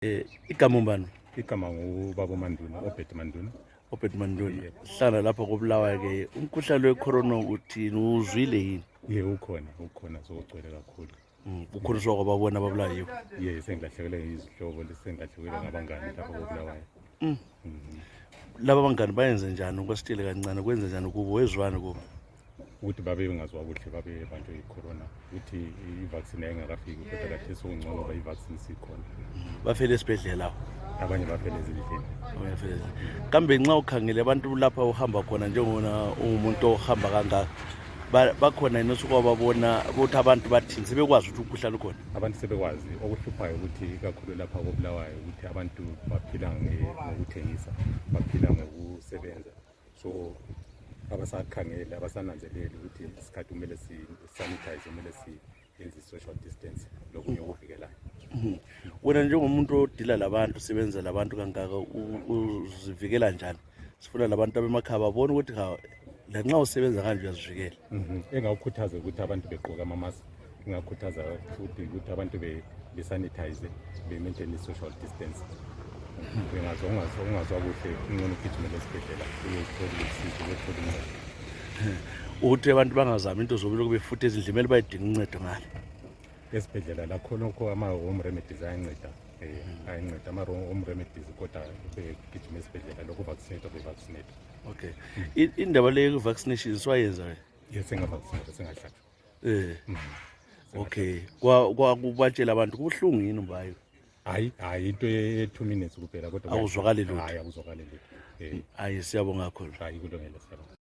Igama umbani? Igama ngubaba Manduna, Obed Manduna. Obed Manduna. Hlala lapha koBulawayo-ke umkhuhlane wecorona uthini, uzwile yini? Ukhona sokugcwele kakhulu. Ukhuliswa kwababona ababulayiwe. Sengilahlekelwe izihlobo, sengilahlekelwe ngabangani lapha koBulawayo. Laba bangani bayenze njani ukwesitile kancane, kwenze njani kubo, wezwani kubo? Ukuthi babe bengazwa kuhle, babe banjwe yicorona, ukuthi i-vaccine ayingakafiki, kodwa kathi sokungcono ngoba i-vaccine sikhona. Bafele esibhedlela. Abanye bafele ezindlini. Kambe nxa ukhangele abantu lapha uhamba khona njengona ungumuntu ohamba kangaka, bakhona yini osukwababona ukuthi abantu bathini sebekwazi ukuthi umkhuhlane ukhona? Abantu sebekwazi. Okuhluphayo ukuthi kakhulu lapha koBulawayo ukuthi abantu baphila ngokuthengisa, baphila ngokusebenza, so abasakhangele, abasananzeleli ukuthi isikhathi kumele si-sanitize, kumele siyenze i-social distance lokunye okuvikelayo. Wena njengomuntu odila labantu, usebenza labantu kangaka, uzivikela njani? Sifuna labantu abemakhaya babone ukuthi lanxa usebenza kanje uyazivikela. Engawukhuthaza ukuthi abantu begqoke ama-mask, engakhuthaza futhi ukuthi abantu be-sanitize, be-maintain i-social distance. Ungazwa kuhle, ungcono ugijimele esibhedlela uyothola usizo, uyothola uncedo. Ukuthi abantu bangazami into zokulokhu befutha ezindlini, kumele bayidinga uncedo ngalo. Esibhedlela lakhonokho ama-home remedies ayanceda, ama-home remedies, kodwa begijima esibhedlela lokhu vaccinate be-vaccinate. Okay. Indaba leyo ku-vaccination swayenza wena? Sengavaccinate, sengahlatshwa. Okay. Kwakubatshela abantu kubuhlungu yini mbayo? Hayi into ye-2 minutes kuphela, kodwa awuzwakali lutho. Hayi awuzwakali lutho. Hayi, siyabonga kakhulu. Hayi kulungile, siyabonga.